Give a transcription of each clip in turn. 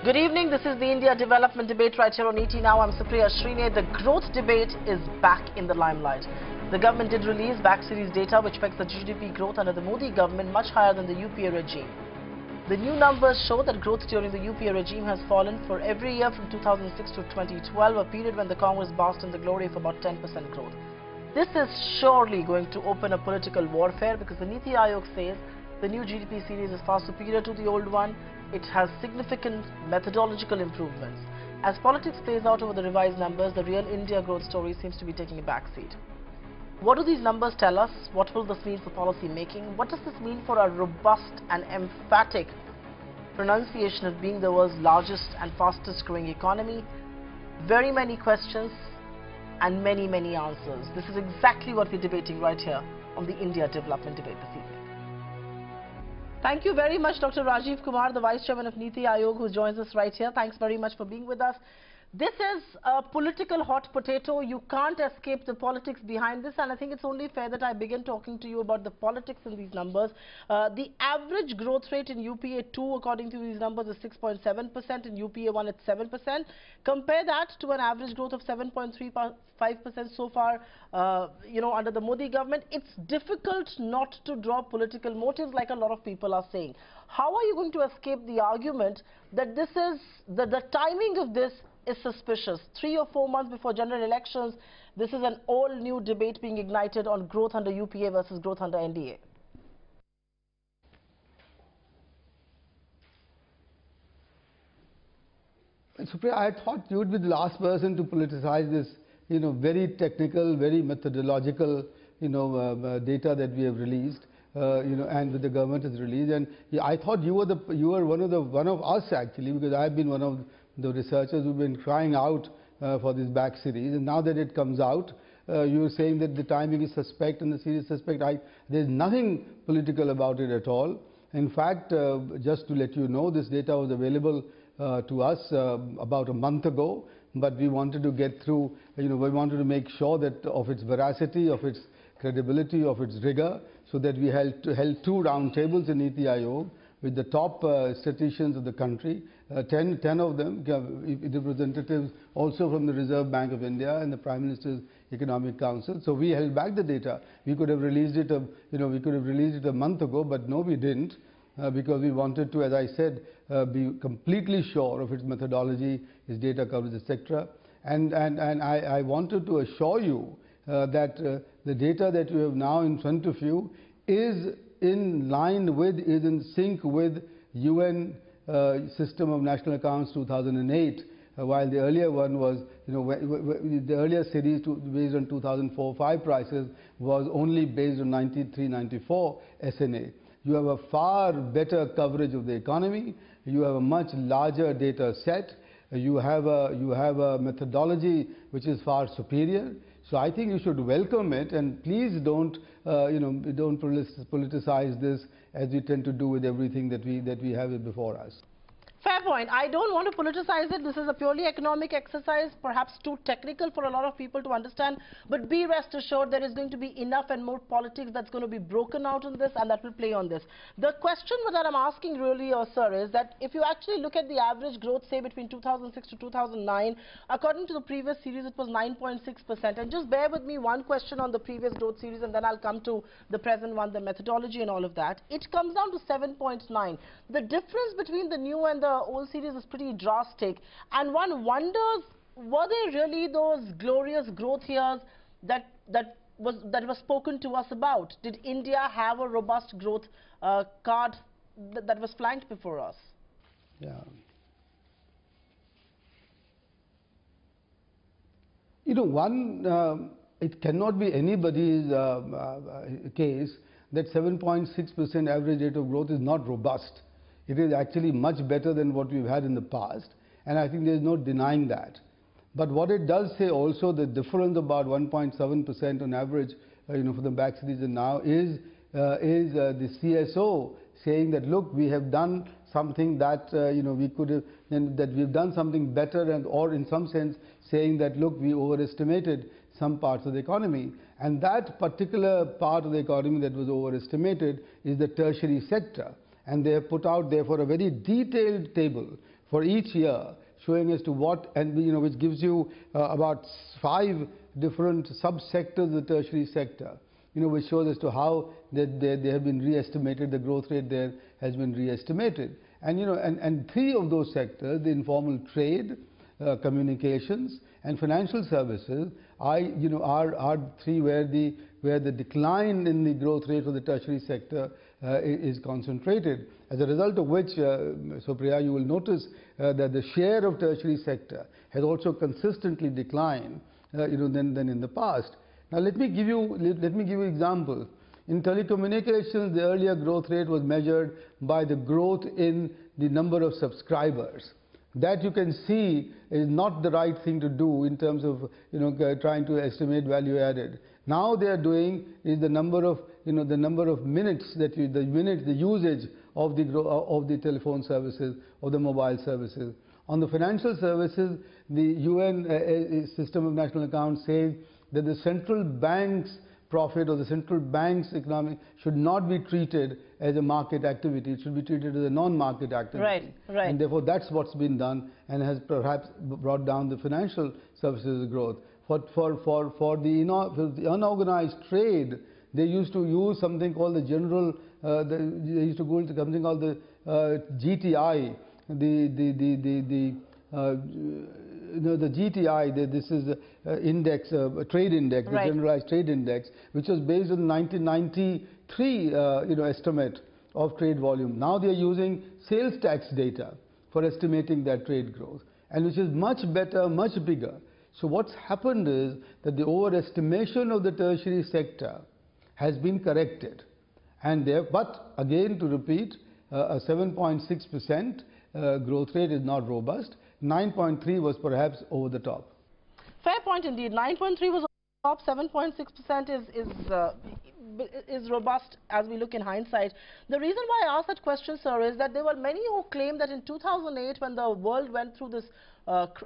Good evening. This is the India Development Debate right here on NITI Now. I'm Supriya Shrinate. The growth debate is back in the limelight. The government did release back series data which pegs the GDP growth under the Modi government much higher than the UPA regime. The new numbers show that growth during the UPA regime has fallen for every year from 2006 to 2012, a period when the Congress basked in the glory of about 10% growth. This is surely going to open a political warfare because the NITI Aayog says the new GDP series is far superior to the old one. It has significant methodological improvements. As politics plays out over the revised numbers, the real India growth story seems to be taking a backseat. What do these numbers tell us? What will this mean for policy making? What does this mean for a robust and emphatic pronunciation of being the world's largest and fastest growing economy? Very many questions and many answers. This is exactly what we're debating right here on the India Development Debate this evening. Thank you very much, Dr. Rajiv Kumar, the Vice Chairman of NITI Aayog, who joins us right here. Thanks very much for being with us. This is a political hot potato. You can't escape the politics behind this, and I think it's only fair that I begin talking to you about the politics in these numbers. The average growth rate in UPA 2, according to these numbers, is 6.7%. In UPA 1, it's 7%. Compare that to an average growth of 7.35% so far, under the Modi government. It's difficult not to draw political motives, like a lot of people are saying. How are you going to escape the argument that this is the timing of this is suspicious? 3 or 4 months before general elections, this is an all-new debate being ignited on growth under UPA versus growth under NDA. Supriya, I thought you would be the last person to politicize this, very technical, very methodological, data that we have released, and that the government has released. And I thought you were one of us actually, because I've been one of the researchers who've been crying out for this back series, and now that it comes out, you're saying that the timing is suspect and the series is suspect. There's nothing political about it at all. In fact, just to let you know, this data was available to us about a month ago, but we wanted to get through, we wanted to make sure that of its veracity, of its credibility, of its rigor, so that we held 2 round tables in NITI Aayog with the top statisticians of the country, 10 of them, representatives also from the Reserve Bank of India and the Prime Minister's Economic Council. So we held back the data. We could have released it, a month ago, but no, we didn't, because we wanted to, as I said, be completely sure of its methodology, its data coverage, etc. And I wanted to assure you that the data that you have now in front of you is in line with, is in sync with UN System of National Accounts 2008, while the earlier one was, the earlier series based on 2004-05 prices was only based on 93-94 SNA. You have a far better coverage of the economy. You have a much larger data set. You have a methodology which is far superior. So I think you should welcome it, and please don't politicize this, as we tend to do with everything that we have before us. Fair point. I don't want to politicize it. This is a purely economic exercise, perhaps too technical for a lot of people to understand. But be rest assured there is going to be enough and more politics that's going to be broken out on this, and that will play on this. The question that I'm asking really, sir, is that if you actually look at the average growth, say between 2006 to 2009, according to the previous series, it was 9.6%. And just bear with me, one question on the previous growth series, and then I'll come to the present one, the methodology and all of that. It comes down to 7.9. The difference between the new and the old series is pretty drastic, and one wonders, were they really those glorious growth years that was spoken to us about? Did India have a robust growth card that was flanked before us? Yeah. It cannot be anybody's case that 7.6% average rate of growth is not robust. It is actually much better than what we've had in the past, and I think there's no denying that. But what it does say also, the difference about 1.7% on average, for the back series and now is the CSO saying that, look, we have done something that we could have, that we've done something better, and or in some sense saying that, look, we overestimated some parts of the economy. And that particular part of the economy that was overestimated is the tertiary sector. And they have put out therefore a very detailed table for each year, showing as to what, and which gives you about 5 different sub-sectors of the tertiary sector, which shows as to how they have been re-estimated, the growth rate there has been re-estimated. And, and 3 of those sectors, the informal trade, communications and financial services, are 3 where the decline in the growth rate of the tertiary sector is concentrated. As a result of which, Supriya, you will notice that the share of tertiary sector has also consistently declined, than in the past. Now, let me give you an example. In telecommunications, the earlier growth rate was measured by the growth in the number of subscribers. That, you can see, is not the right thing to do in terms of trying to estimate value added. Now they are doing is the number of minutes that the usage of the telephone services or the mobile services. On the financial services, the UN system of national accounts says that the central bank's profit or the central bank's economic should not be treated as a market activity. It should be treated as a non-market activity. Right. And therefore, that's what's been done and has perhaps brought down the financial services growth. For the unorganized trade, they used to use something called the general. They used to go into something called the GTI. The GTI, this is index, a trade index, right, the generalized trade index, which was based on 1993 estimate of trade volume. Now they are using sales tax data for estimating that trade growth, and which is much better, much bigger. So what's happened is that the overestimation of the tertiary sector has been corrected, and but again, to repeat, a 7.6% growth rate is not robust. 9.3 was perhaps over the top. Fair point indeed. 9.3 was top. 7.6% is robust as we look in hindsight. The reason why I asked that question, sir, is that there were many who claimed that in 2008, when the world went through this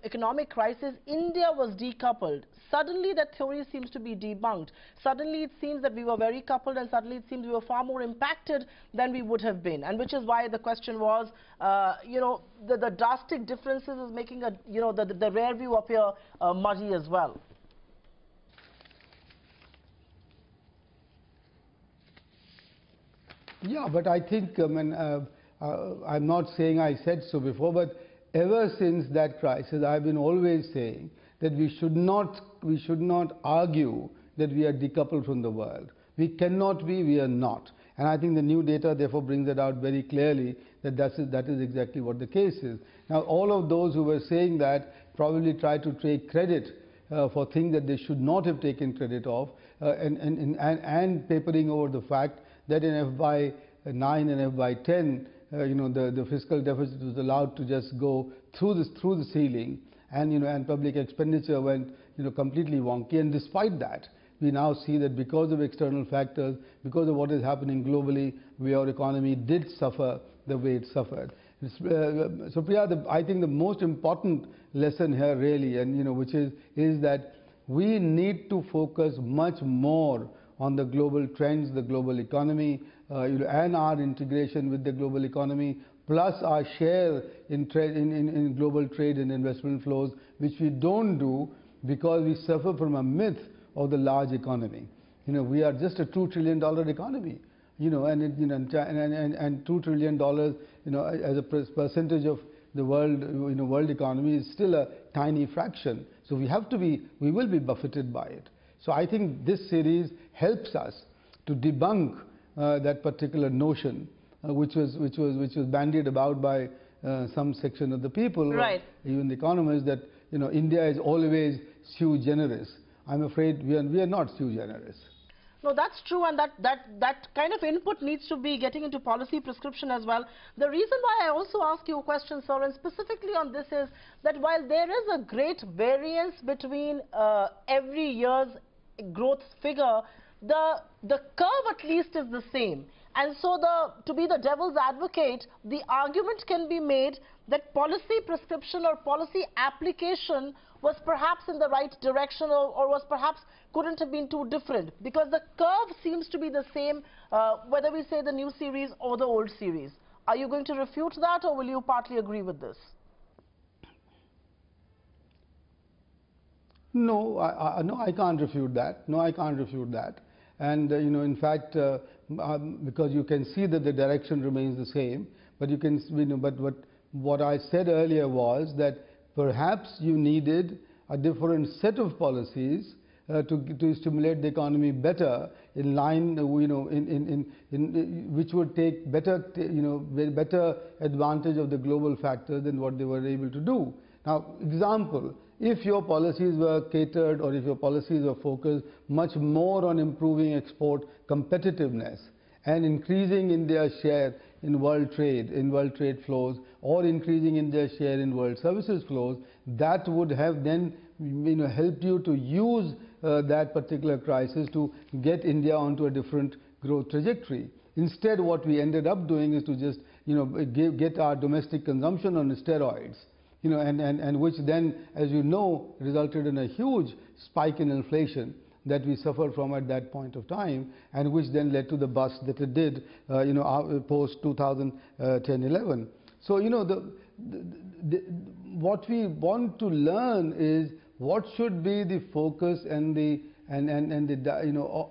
economic crisis, India was decoupled. Suddenly that theory seems to be debunked. Suddenly it seems that we were very coupled, and suddenly it seems we were far more impacted than we would have been, and which is why the question was, the drastic differences is making the rear view appear muddy as well. Yeah, but I think, I'm not saying I said so before, but ever since that crisis, I've been always saying that we should not argue that we are decoupled from the world. We cannot be, we are not. And I think the new data therefore brings it out very clearly that that is exactly what the case is. Now, all of those who were saying that probably try to take credit for things that they should not have taken credit of, and papering over the fact that in FY9 and FY10, the fiscal deficit was allowed to just go through the ceiling, and public expenditure went completely wonky. And despite that, we now see that because of external factors, because of what is happening globally, our economy did suffer the way it suffered. Supriya, I think the most important lesson here really, and which is that we need to focus much more on the global trends, the global economy, and our integration with the global economy, plus our share in global trade and investment flows, which we don't do because we suffer from a myth of the large economy. We are just a $2 trillion economy, and $2 trillion, as a percentage of the world economy is still a tiny fraction. So we will be buffeted by it. So I think this series helps us to debunk that particular notion, which was bandied about by some section of the people, right, even the economists, that India is always sui generis. I'm afraid we are not sui generis. No, that's true, and that kind of input needs to be getting into policy prescription as well. The reason why I also ask you a question, sir, and specifically on this, is that while there is a great variance between every year's growth figure, the curve at least is the same. And so to be the devil's advocate, the argument can be made that policy prescription or policy application was perhaps in the right direction, or was perhaps couldn't have been too different, because the curve seems to be the same, whether we say the new series or the old series. Are you going to refute that, or will you partly agree with this? No, no, I can't refute that. No, I can't refute that. And in fact, because you can see that the direction remains the same, but you can, but what I said earlier was that perhaps you needed a different set of policies to stimulate the economy better, in line, which would take better, better advantage of the global factors than what they were able to do. Now, example, if your policies were catered, or if your policies were focused much more on improving export competitiveness and increasing India's share in world trade flows, or increasing India's share in world services flows, that would have then helped you to use that particular crisis to get India onto a different growth trajectory. Instead, what we ended up doing is to just get our domestic consumption on steroids, and which then, as you know, resulted in a huge spike in inflation that we suffered from at that point of time, and which then led to the bust that it did, post 2010-11. So, what we want to learn is what should be the focus and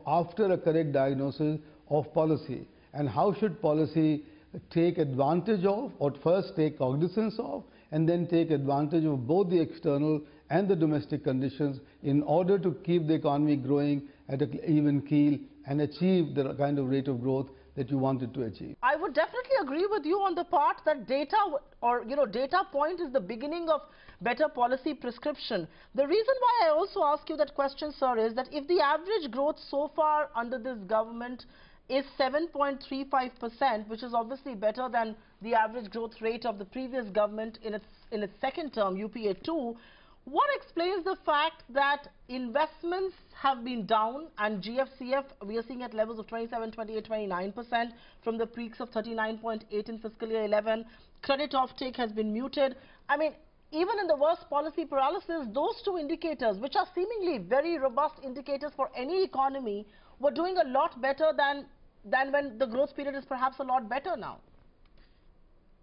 after a correct diagnosis of policy, and how should policy take advantage of, or first take cognizance of, and then take advantage of both the external and the domestic conditions in order to keep the economy growing at an even keel and achieve the kind of rate of growth that you wanted to achieve. I would definitely agree with you on the part that data, or data point is the beginning of better policy prescription. The reason why I also ask you that question, sir, is that if the average growth so far under this government is 7.35%, which is obviously better than the average growth rate of the previous government in its second term, UPA 2, what explains the fact that investments have been down, and GFCF we are seeing at levels of 27, 28, 29% from the peaks of 39.8 in fiscal year 11. Credit offtake has been muted. I mean, even in the worst policy paralysis, those two indicators, which are seemingly very robust indicators for any economy, were doing a lot better than when the growth period is perhaps a lot better now.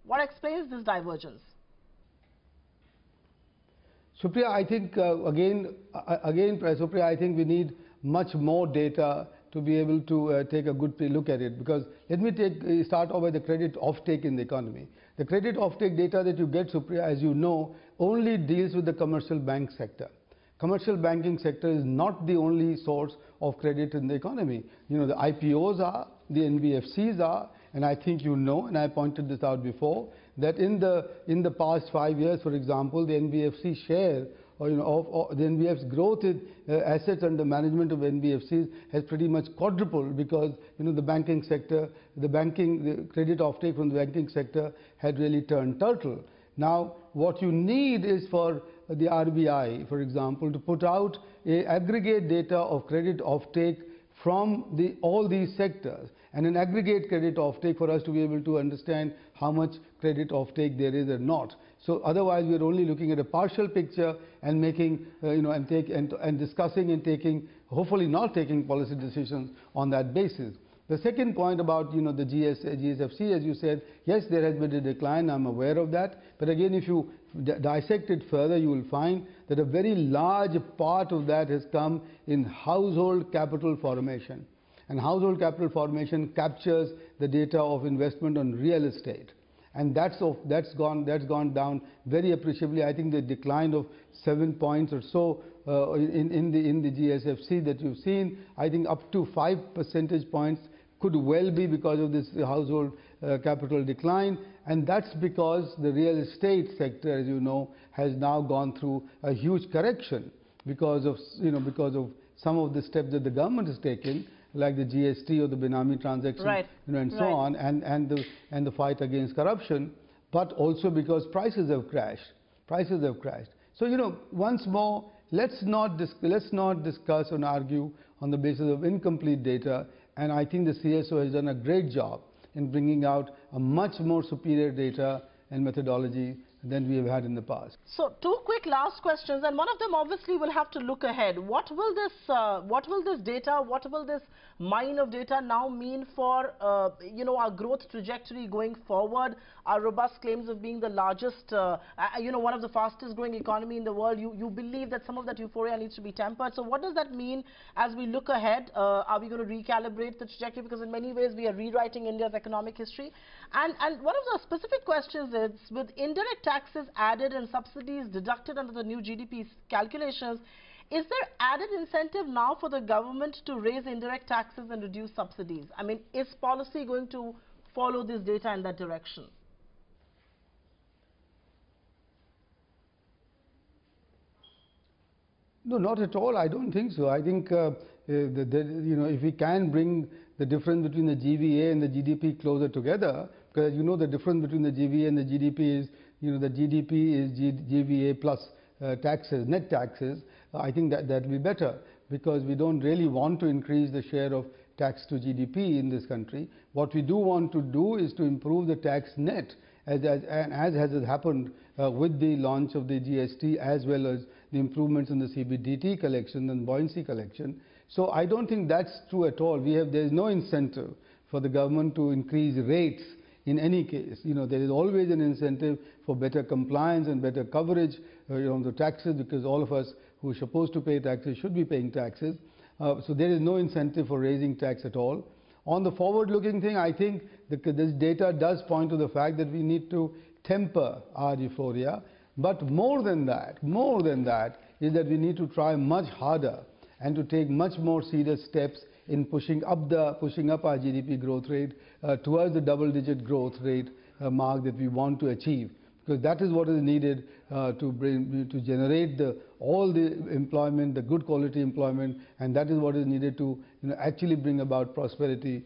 What explains this divergence? Supriya, I think Supriya, I think we need much more data to be able to take a good look at it, because let me start off with the credit offtake in the economy. The credit offtake data that you get, Supriya, as you know, only deals with the commercial bank sector. Commercial banking sector is not the only source of credit in the economy. The IPOs are, the NBFCs are, and I think and I pointed this out before, that in the past 5 years, for example, the NBFC share, of the NBFC's growth in assets under management of NBFCs has pretty much quadrupled, because the banking sector, the credit offtake from the banking sector had really turned turtle. Now, what you need is for the RBI, for example, to put out aggregate data of credit offtake from all these sectors, and an aggregate credit offtake for us to be able to understand how much credit offtake there is or not. So otherwise, we are only looking at a partial picture and making, and discussing and taking, hopefully not taking policy decisions on that basis. The second point about the GSFC, as you said, yes, there has been a decline. I'm aware of that. But again, if you dissect it further, you will find that a very large part of that has come in household capital formation. And household capital formation captures the data of investment on real estate. And that's gone down very appreciably. I think the decline of 7 points or so in the GSFC that you've seen, I think up to 5 percentage points could well be because of this household capital decline, and that's because the real estate sector, as you know, has now gone through a huge correction because of some of the steps that the government has taken, like the GST or the Benami transaction, right. And so on, and the fight against corruption, but also because prices have crashed. Prices have crashed. So once more, let's not discuss and argue on the basis of incomplete data. And I think the CSO has done a great job in bringing out a much more superior data and methodology than we have had in the past. So, two quick last questions, and one of them obviously will have to look ahead. What will this data, what will this mine of data now mean for, our growth trajectory going forward? Our robust claims of being the largest, one of the fastest growing economy in the world. You believe that some of that euphoria needs to be tempered. So, what does that mean as we look ahead? Are we going to recalibrate the trajectory? Because in many ways we are rewriting India's economic history. And one of the specific questions is, with indirect taxes added and subsidies deducted under the new GDP calculations, is there added incentive now for the government to raise indirect taxes and reduce subsidies? I mean, is policy going to follow this data in that direction? No, not at all. I don't think so. I think if we can bring the difference between the GVA and the GDP closer together, because the difference between the GVA and the GDP is, the GDP is GVA plus taxes, net taxes. I think that will be better, because we don't really want to increase the share of tax to GDP in this country. What we do want to do is to improve the tax net, as has happened with the launch of the GST, as well as the improvements in the CBDT collection and buoyancy collection. So I don't think that's true at all. There is no incentive for the government to increase rates in any case. There is always an incentive for better compliance and better coverage on the taxes, because all of us who are supposed to pay taxes should be paying taxes. So there is no incentive for raising tax at all. On the forward-looking thing, I think this data does point to the fact that we need to temper our euphoria. But more than that is that we need to try much harder and to take much more serious steps in pushing up our GDP growth rate towards the double-digit growth rate mark that we want to achieve. Because that is what is needed to generate all the employment, the good quality employment, and that is what is needed to actually bring about prosperity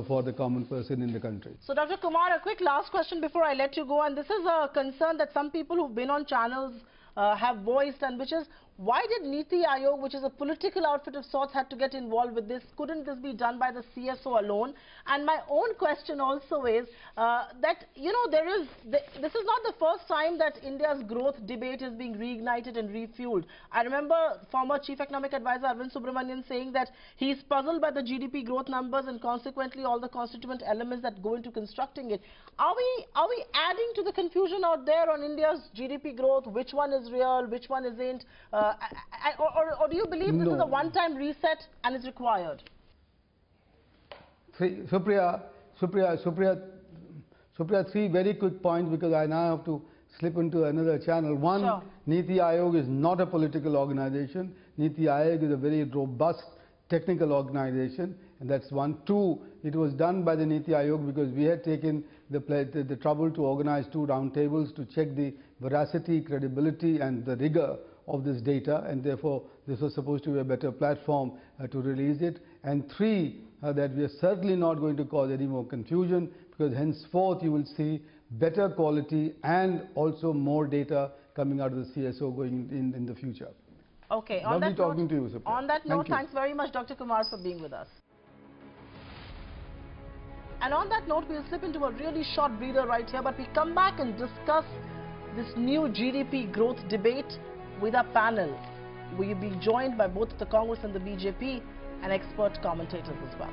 for the common person in the country. So, Dr. Kumar, a quick last question before I let you go, and this is a concern that some people who've been on channels have voiced, and which is, why did NITI Aayog, which is a political outfit of sorts, had to get involved with this? Couldn't this be done by the CSO alone? And my own question also is that, this is not the first time that India's growth debate is being reignited and refueled. I remember former Chief Economic Advisor Arvind Subramanian saying that he's puzzled by the GDP growth numbers and consequently all the constituent elements that go into constructing it. Are we adding to the confusion out there on India's GDP growth? Which one is real, which one isn't? Or do you believe this is a one-time reset and is required? Supriya, three very quick points, because I now have to slip into another channel. One, sure. NITI Aayog is not a political organization. NITI Aayog is a very robust technical organization, and that's one. Two, it was done by the NITI Aayog because we had taken the trouble to organize 2 roundtables to check the veracity, credibility and the rigor of this data, and therefore this was supposed to be a better platform to release it. And 3, that we are certainly not going to cause any more confusion, because henceforth you will see better quality and also more data coming out of the CSO going in the future. Okay. Lovely talking to you, Supriya. On that note, thanks very much, Dr. Kumar, for being with us. And on that note, we'll slip into a really short breather right here, but we come back and discuss this new GDP growth debate with our panel. We will be joined by both the Congress and the BJP and expert commentators as well.